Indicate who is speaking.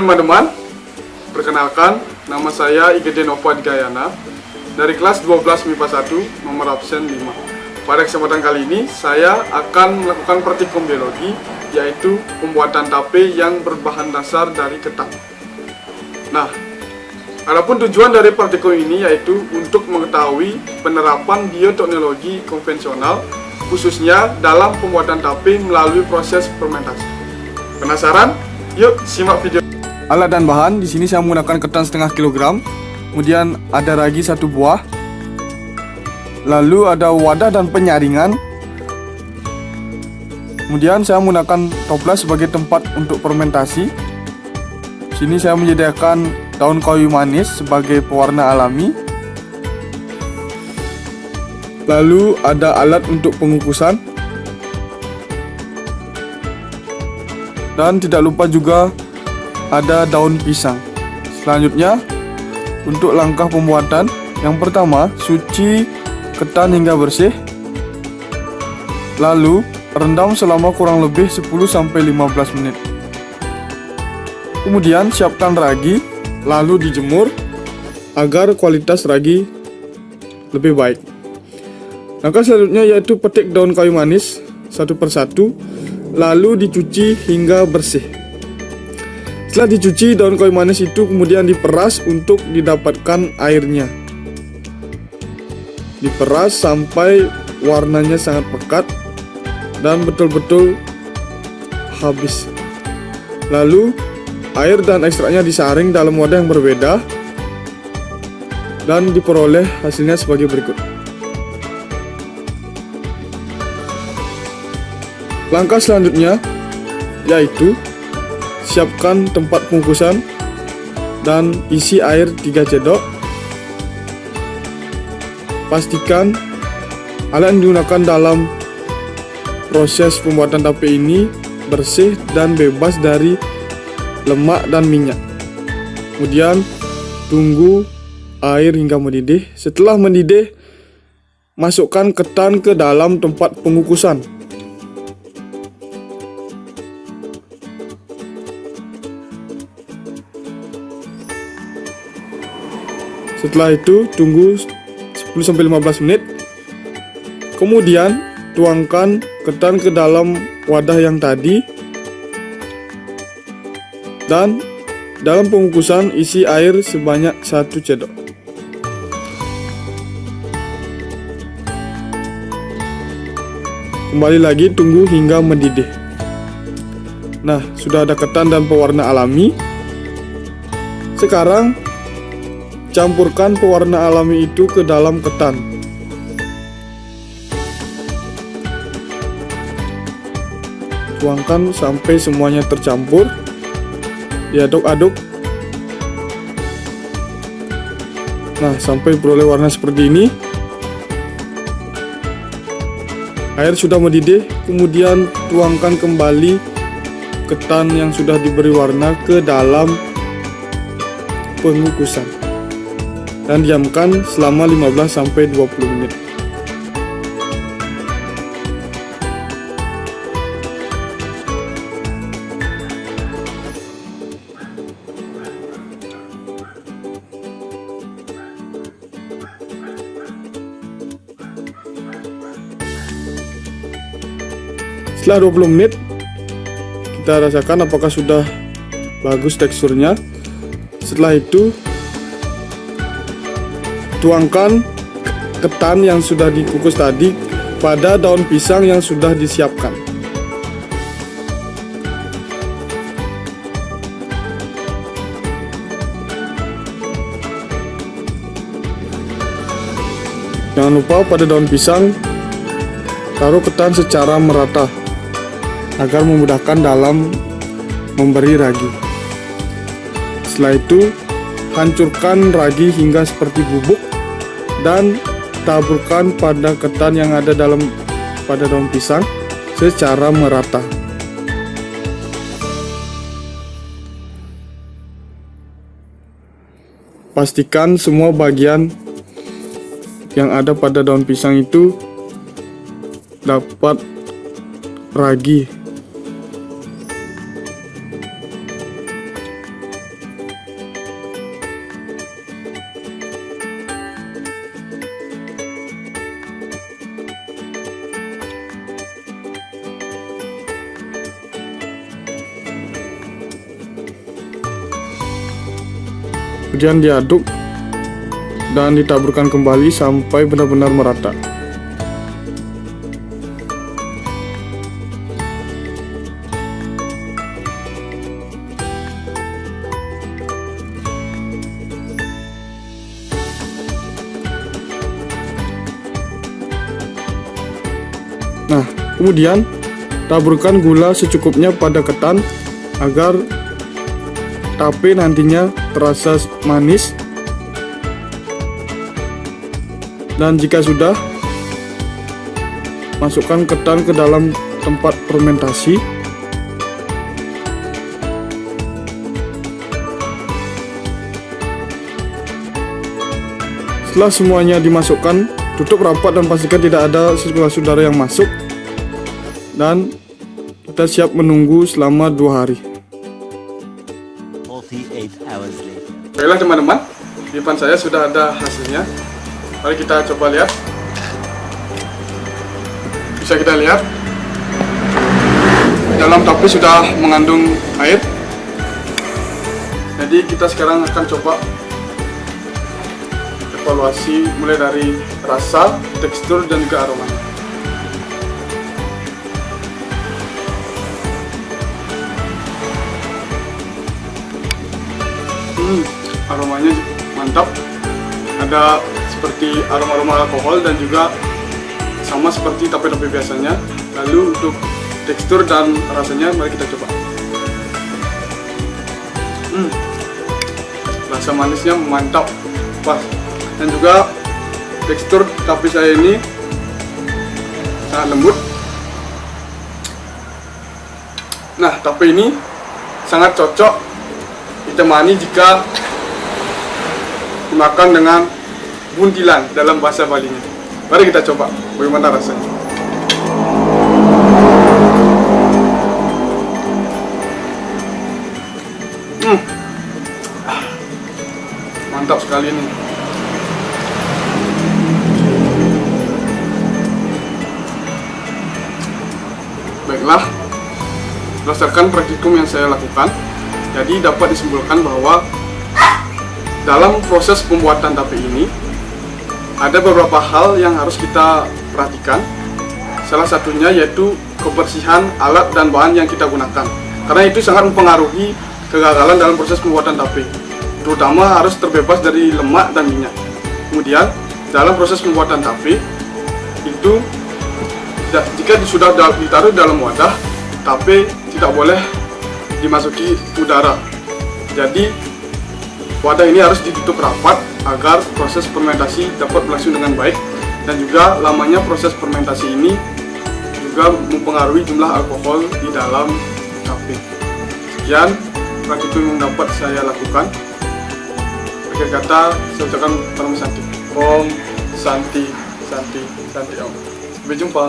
Speaker 1: teman-teman, perkenalkan, nama saya Igede Nova Digayana dari kelas 12 MIPA 1 nomor absen 5. Pada kesempatan kali ini, saya akan melakukan praktikum biologi, yaitu pembuatan tape yang berbahan dasar dari ketan. Nah, adapun tujuan dari praktikum ini yaitu untuk mengetahui penerapan bioteknologi konvensional, khususnya dalam pembuatan tape melalui proses fermentasi. Penasaran? Yuk simak video. Alat dan bahan di sini saya menggunakan ketan setengah kilogram, kemudian ada ragi 1 buah, lalu ada wadah dan penyaringan, kemudian saya menggunakan toples sebagai tempat untuk fermentasi. Sini saya menyediakan daun kayu manis sebagai pewarna alami, lalu ada alat untuk pengukusan, dan tidak lupa juga ada daun pisang. Selanjutnya, untuk langkah pembuatan, yang pertama, cuci ketan hingga bersih, lalu rendam selama kurang lebih 10-15 menit. Kemudian siapkan ragi, lalu dijemur agar kualitas ragi lebih baik. Langkah selanjutnya yaitu petik daun kayu manis satu persatu, lalu dicuci hingga bersih. Setelah dicuci, daun kayu manis itu kemudian diperas untuk didapatkan airnya. Diperas sampai warnanya sangat pekat dan betul-betul habis. Lalu air dan ekstraknya disaring dalam wadah yang berbeda dan diperoleh hasilnya sebagai berikut. Langkah selanjutnya yaitu siapkan tempat pengukusan dan isi air 3 cedok. Pastikan alat yang digunakan dalam proses pembuatan tape ini bersih dan bebas dari lemak dan minyak. Kemudian tunggu air hingga mendidih. Setelah mendidih, masukkan ketan ke dalam tempat pengukusan. Setelah itu tunggu 10-15 menit. Kemudian tuangkan ketan ke dalam wadah yang tadi, dan dalam pengukusan isi air sebanyak 1 cedok. Kembali lagi tunggu hingga mendidih. Nah, sudah ada ketan dan pewarna alami. Sekarang campurkan pewarna alami itu ke dalam ketan. Tuangkan sampai semuanya tercampur. Diaduk-aduk. Nah, sampai peroleh warna seperti ini. Air sudah mendidih, kemudian tuangkan kembali ketan yang sudah diberi warna ke dalam pengukusan dan diamkan selama 15-20 menit. Setelah 20 menit, kita rasakan apakah sudah bagus teksturnya. Setelah itu, tuangkan ketan yang sudah dikukus tadi pada daun pisang yang sudah disiapkan. Jangan lupa pada daun pisang taruh ketan secara merata agar memudahkan dalam memberi ragi. Setelah itu, hancurkan ragi hingga seperti bubuk dan taburkan pada ketan yang ada pada daun pisang secara merata. Pastikan semua bagian yang ada pada daun pisang itu dapat ragi. Kemudian diaduk dan ditaburkan kembali sampai benar-benar merata. Nah, kemudian taburkan gula secukupnya pada ketan agar tape nantinya terasa manis. Dan jika sudah, masukkan ketan ke dalam tempat fermentasi. Setelah semuanya dimasukkan, tutup rapat dan pastikan tidak ada sirkulasi udara yang masuk. Dan kita siap menunggu selama 2 hari.
Speaker 2: 48 hours later.
Speaker 1: Baiklah teman-teman, di depan saya sudah ada hasilnya. Mari kita coba lihat. Bisa kita lihat, dalam tape sudah mengandung air. Jadi kita sekarang akan coba evaluasi mulai dari rasa, tekstur, dan juga aroma. Aromanya mantap. Ada seperti aroma-aroma alkohol dan juga sama seperti tape-tape biasanya. Lalu untuk tekstur dan rasanya, mari kita coba. Rasa manisnya mantap, pas. Dan juga tekstur tape saya ini sangat lembut. Nah, tape ini sangat cocok ditemani jika dimakan dengan buntilan dalam bahasa Balinya. Mari kita coba bagaimana rasanya. Mantap sekali ini. Baiklah, berdasarkan praktikum yang saya lakukan, jadi dapat disimpulkan bahwa dalam proses pembuatan tape ini ada beberapa hal yang harus kita perhatikan. Salah satunya yaitu kebersihan alat dan bahan yang kita gunakan, karena itu sangat mempengaruhi kegagalan dalam proses pembuatan tape, terutama harus terbebas dari lemak dan minyak. Kemudian dalam proses pembuatan tape itu, jika sudah ditaruh dalam wadah, tape tidak boleh dimasuki udara. Jadi wadah ini harus ditutup rapat agar proses fermentasi dapat berlangsung dengan baik, dan juga lamanya proses fermentasi ini juga mempengaruhi jumlah alkohol di dalam tape. Sekian praktikum yang dapat saya lakukan. Akhir kata, saya ucapkan Om Santi. Om Santi, Santi, Santi Om. Sampai jumpa.